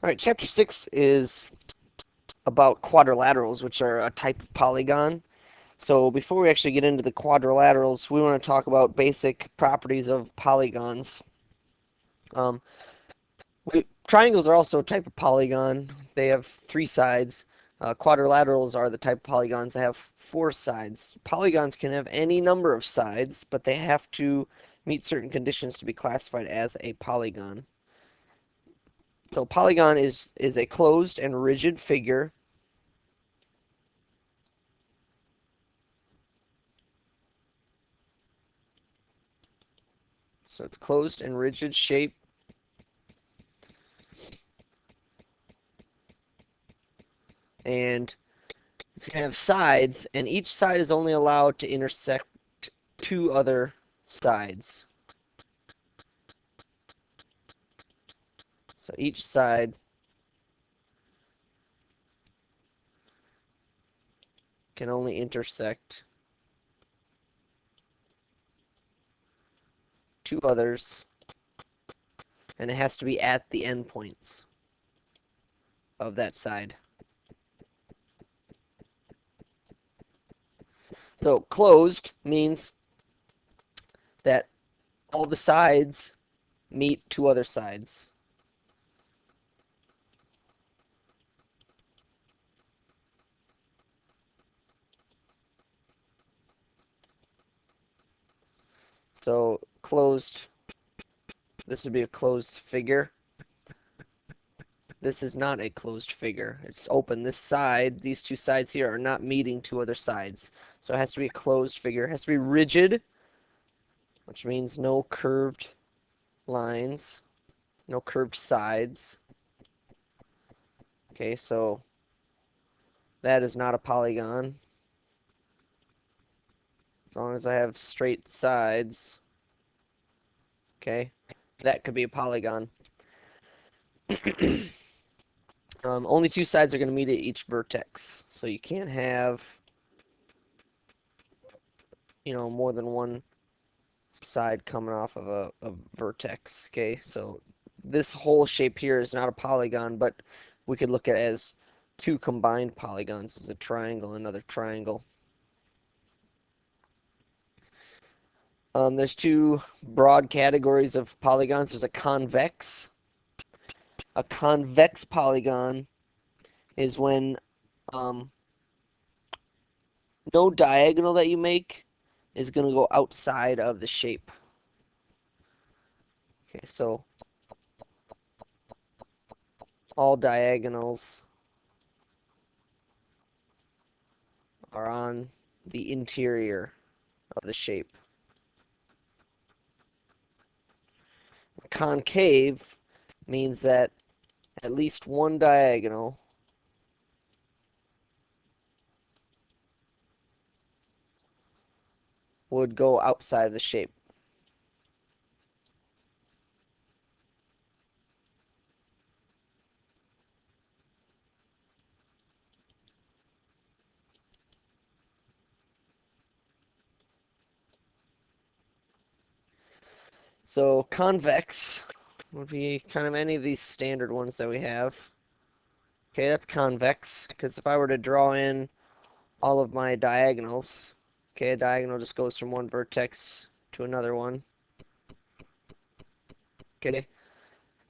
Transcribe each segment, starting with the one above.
All right, chapter 6 is about quadrilaterals, which are a type of polygon. So before we actually get into the quadrilaterals, we want to talk about basic properties of polygons. Um, Triangles are also a type of polygon. They have 3 sides. Quadrilaterals are the type of polygons that have 4 sides. Polygons can have any number of sides, but they have to meet certain conditions to be classified as a polygon. So polygon is a closed and rigid figure. So it's closed and rigid shape. And it's going to have sides, and each side is only allowed to intersect 2 other sides. So each side can only intersect 2 others, and it has to be at the endpoints of that side. So closed means that all the sides meet 2 other sides. So closed, this would be a closed figure. This is not a closed figure. It's open. This side, these 2 sides here are not meeting 2 other sides. So it has to be a closed figure. It has to be rigid, which means no curved lines, no curved sides. Okay, so that is not a polygon. As long as I have straight sides, okay, that could be a polygon. Only 2 sides are going to meet at each vertex, so you can't have, more than one side coming off of a vertex. Okay, so this whole shape here is not a polygon, but we could look at it as 2 combined polygons, as a triangle and another triangle. There's 2 broad categories of polygons. There's a convex. A convex polygon is when no diagonal that you make is going to go outside of the shape. Okay, so all diagonals are on the interior of the shape. Concave means that at least one diagonal would go outside of the shape. So convex would be kind of any of these standard ones that we have. Okay, that's convex, because if I were to draw in all of my diagonals, okay, a diagonal just goes from one vertex to another one. Okay,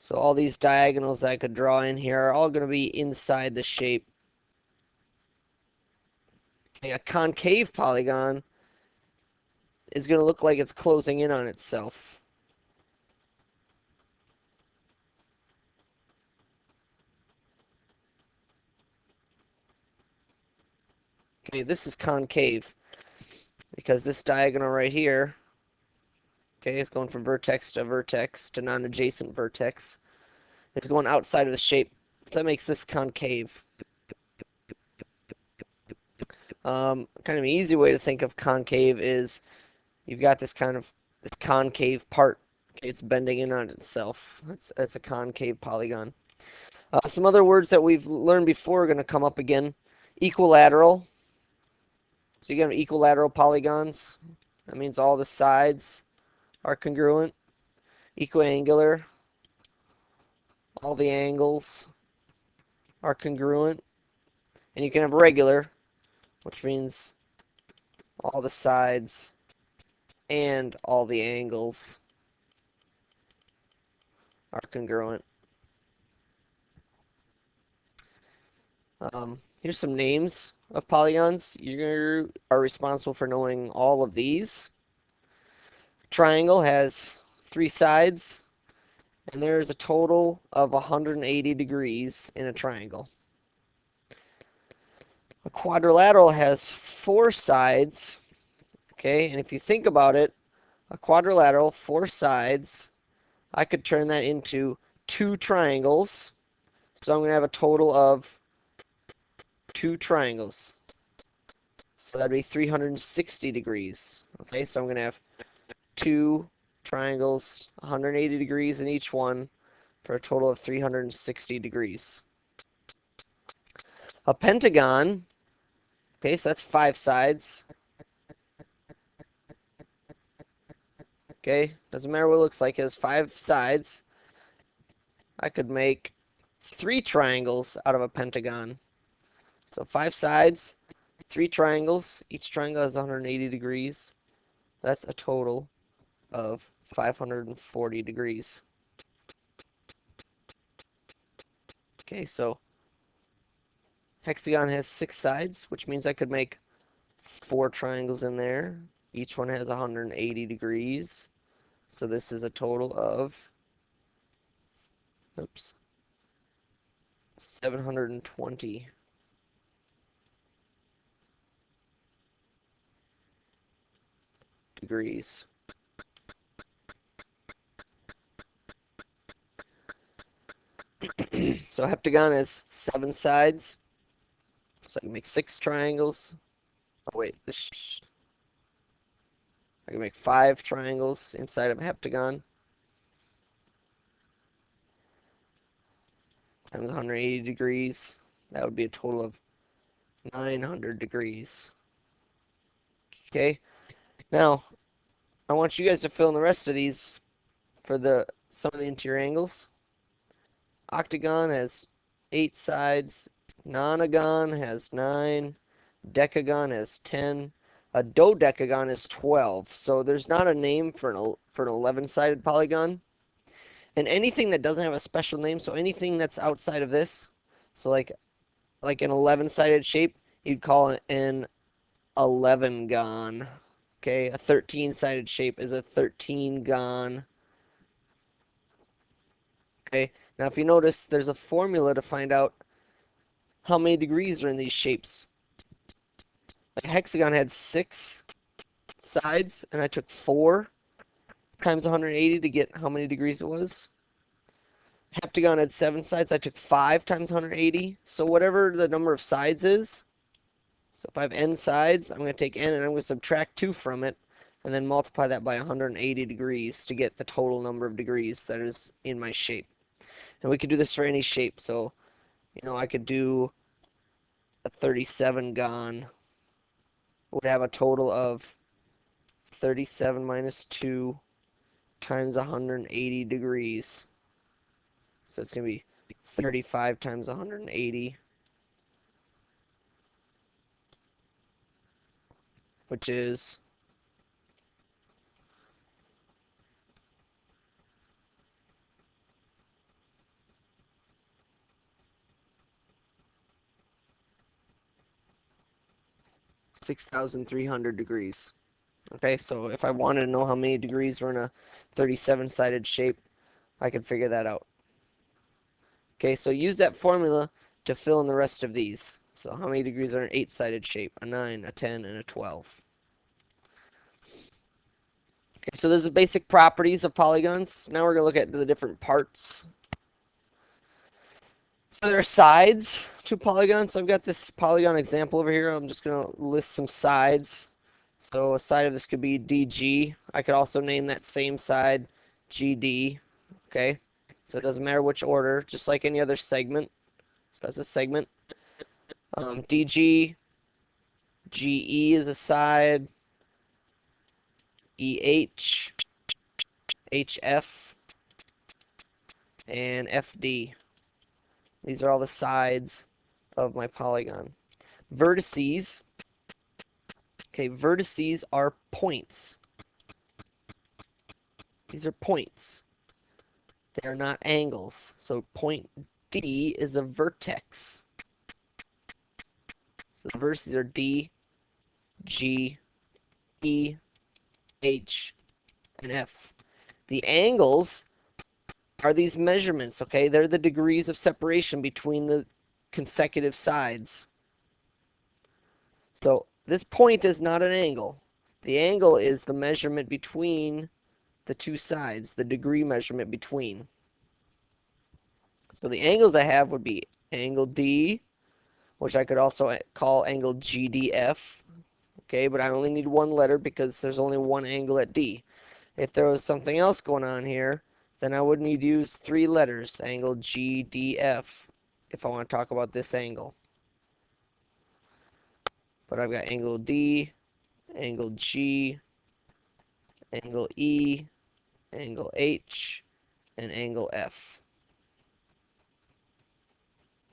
so all these diagonals I could draw in here are all going to be inside the shape. Okay, a concave polygon is going to look like it's closing in on itself. Okay, this is concave because this diagonal right here, okay, is going from vertex to non-adjacent vertex. It's going outside of the shape. That makes this concave. Kind of an easy way to think of concave is you've got this concave part. Okay, it's bending in on itself. That's a concave polygon. Some other words that we've learned before are going to come up again. Equilateral. So you got equilateral polygons. That means all the sides are congruent. Equiangular. All the angles are congruent, and you can have regular, which means all the sides and all the angles are congruent. Here's some names of polygons. You are responsible for knowing all of these. Triangle has 3 sides, and there's a total of 180 degrees in a triangle. A quadrilateral has 4 sides, okay, and if you think about it, a quadrilateral, 4 sides, I could turn that into 2 triangles, so I'm going to have a total of 2 triangles. So that'd be 360 degrees. Okay, so I'm going to have 2 triangles, 180 degrees in each one, for a total of 360 degrees. A pentagon, okay, so that's 5 sides. Okay, doesn't matter what it looks like, it has 5 sides. I could make 3 triangles out of a pentagon. So 5 sides, 3 triangles. Each triangle has 180 degrees. That's a total of 540 degrees. Okay, so hexagon has 6 sides, which means I could make 4 triangles in there. Each one has 180 degrees. So this is a total of, 720 degrees. So a heptagon has 7 sides. So I can make 6 triangles. Oh wait, I can make 5 triangles inside of a heptagon. Times 180 degrees. That would be a total of 900 degrees. Okay, now I want you guys to fill in the rest of these for some of the interior angles. Octagon has 8 sides. Nonagon has 9. Decagon has 10. A dodecagon is 12. So there's not a name for an 11-sided polygon. And anything that doesn't have a special name, so anything that's outside of this, so like an 11-sided shape, you'd call it an 11gon. Okay, a 13-sided shape is a 13gon. Okay, now if you notice, there's a formula to find out how many degrees are in these shapes. A hexagon had 6 sides, and I took 4 times 180 to get how many degrees it was. Heptagon had 7 sides, I took 5 times 180. So whatever the number of sides is, so if I have n sides, I'm going to take n and I'm going to subtract 2 from it, and then multiply that by 180 degrees to get the total number of degrees that is in my shape. And we could do this for any shape, so I could do a 37gon, would have a total of 37 minus 2 times 180 degrees. So it's going to be 35 times 180, which is 6,300 degrees. Okay, so if I wanted to know how many degrees were in a 37-sided shape, I could figure that out. Okay, so use that formula to fill in the rest of these. So how many degrees are in an 8-sided shape? A 9, a 10, and a 12. Okay, so there's the basic properties of polygons. Now we're going to look at the different parts. So there are sides to polygons. So I've got this polygon example over here. I'm just going to list some sides. So a side of this could be DG. I could also name that same side GD. Okay, so it doesn't matter which order, just like any other segment. So that's a segment. DG, GE is a side. EH, HF, and FD. These are all the sides of my polygon. Vertices, okay, vertices are points. These are points. They are not angles. So point D is a vertex. So the vertices are D, G, E, H, and F. The angles are these measurements, okay? They're the degrees of separation between the consecutive sides. So this point is not an angle. The angle is the measurement between the two sides, the degree measurement between. So the angles I have would be angle D, which I could also call angle GDF. Okay, but I only need one letter because there's only one angle at D. If there was something else going on here, then I would need to use three letters, angle GDF, if I want to talk about this angle. But I've got angle D, angle G, angle E, angle H, and angle F.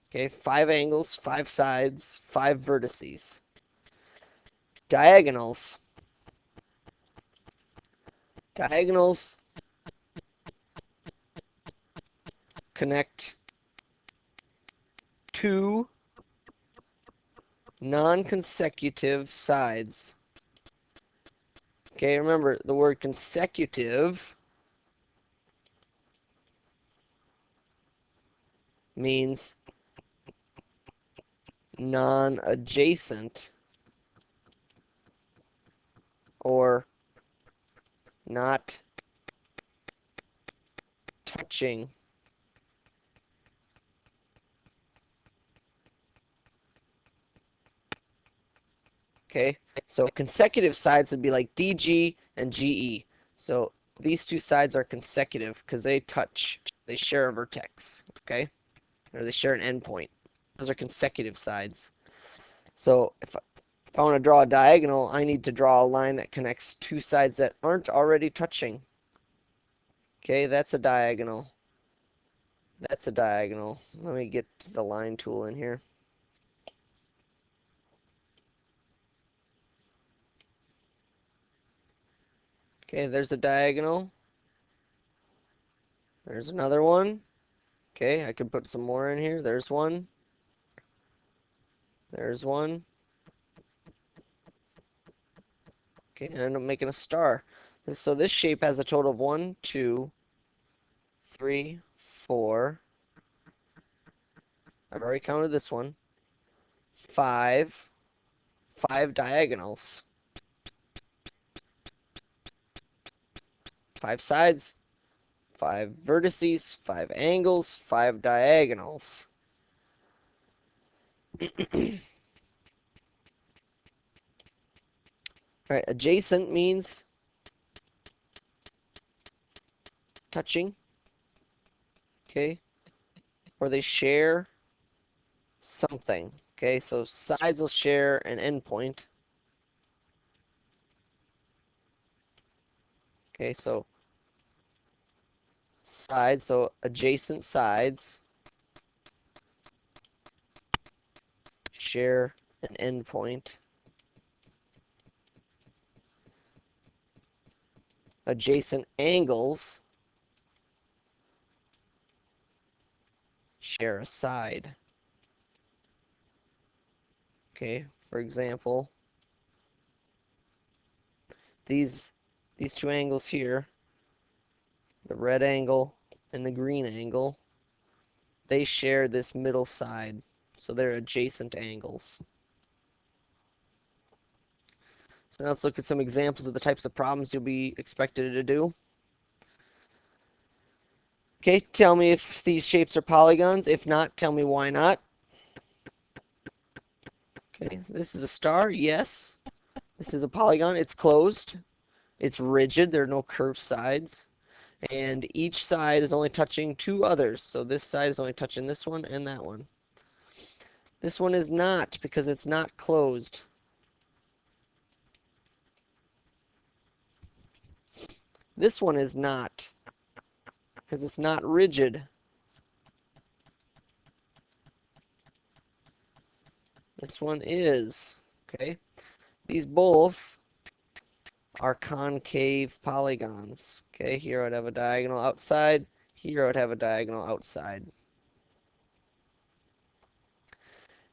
Okay, 5 angles, 5 sides, 5 vertices. Diagonals. Diagonals connect two non-consecutive sides. Okay, remember the word consecutive means non-adjacent or not touching. Okay, so consecutive sides would be like DG and GE. So these two sides are consecutive because they touch, they share a vertex, okay? Or they share an endpoint. Those are consecutive sides. So if I want to draw a diagonal, I need to draw a line that connects two sides that aren't already touching. Okay, that's a diagonal. That's a diagonal. Let me get the line tool in here. Okay, there's a diagonal. There's another one. Okay, I could put some more in here. There's one. There's one. Okay, and I end up making a star. So this shape has a total of 1, 2, 3, 4. I've already counted this one. 5. 5 diagonals. 5 sides. 5 vertices. 5 angles. 5 diagonals. Alright, adjacent means touching. Okay, or they share something. Okay, so sides will share an endpoint. Okay, so sides, so adjacent sides share an endpoint. Adjacent angles share a side. Okay, for example, these two angles here, the red angle and the green angle, they share this middle side, so they're adjacent angles. So now let's look at some examples of the types of problems you'll be expected to do. Okay, tell me if these shapes are polygons. If not, tell me why not. Okay, this is a star. Yes. This is a polygon. It's closed. It's rigid. There are no curved sides. And each side is only touching two others. So this side is only touching this one and that one. This one is not because it's not closed. This one is not because it's not rigid. This one is. Okay. These both are concave polygons. Okay, here I would have a diagonal outside. Here I would have a diagonal outside.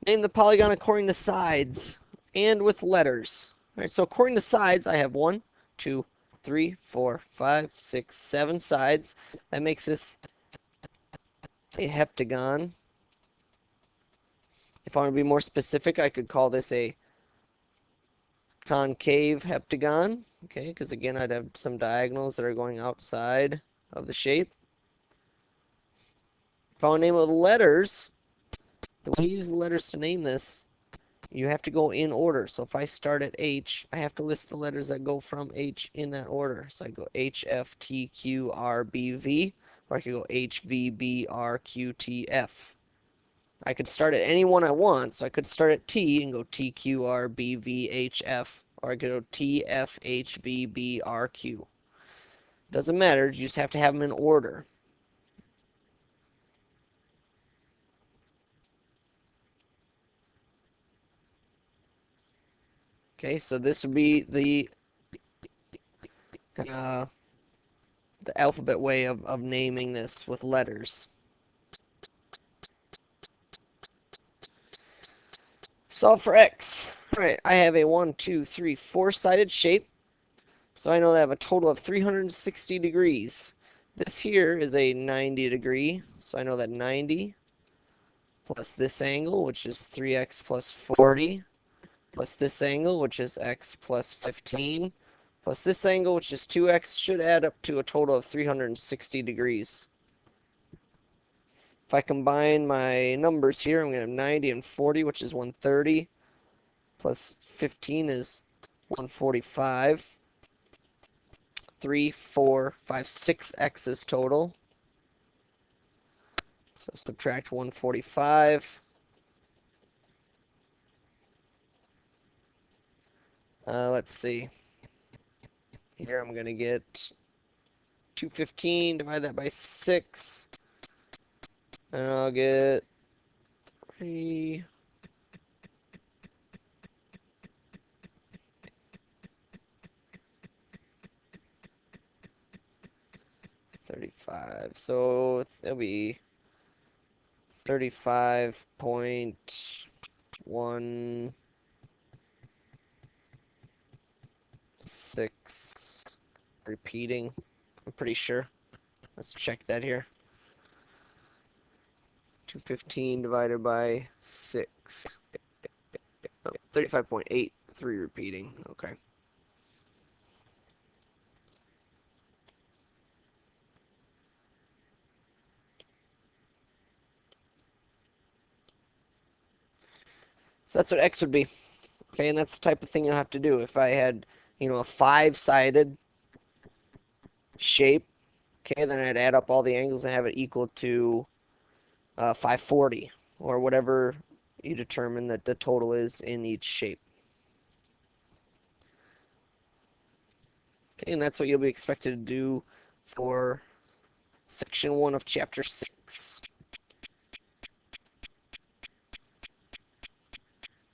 Name the polygon according to sides and with letters. All right, so according to sides, I have 1, 2, 3, 4, 5, 6, 7 sides. That makes this a heptagon. If I want to be more specific, I could call this a concave heptagon. Okay, because again, I'd have some diagonals that are going outside of the shape. If I want to name it with letters, the way you use the letters to name this, you have to go in order. So if I start at H, I have to list the letters that go from H in that order. So I go H, F, T, Q, R, B, V, or I could go H, V, B, R, Q, T, F. I could start at any one I want. So I could start at T and go T, Q, R, B, V, H, F, or I could go T, F, H, V, B, R, Q. Doesn't matter. You just have to have them in order. Okay, so this would be uh, the alphabet way of naming this with letters. Solve for x. All right, I have a 1, 2, 3, 4-sided shape. So I know that I have a total of 360 degrees. This here is a 90 degree. So I know that 90 plus this angle, which is 3x plus 40, plus this angle, which is x plus 15, plus this angle, which is 2x, should add up to a total of 360 degrees. If I combine my numbers here, I'm going to have 90 and 40, which is 130, plus 15 is 145. 3, 4, 5, 6 x's total. So subtract 145. Let's see. Here I'm going to get 215, divide that by 6, and I'll get 3. 35. So it'll be 35.16 repeating. I'm pretty sure. Let's check that here. 215 divided by 6. Oh, 35.83 repeating. Okay. So that's what x would be. Okay, and that's the type of thing you'll have to do. If I had, a 5-sided shape, okay, then I'd add up all the angles and have it equal to 540, or whatever you determine that the total is in each shape. Okay, and that's what you'll be expected to do for section 1 of chapter 6.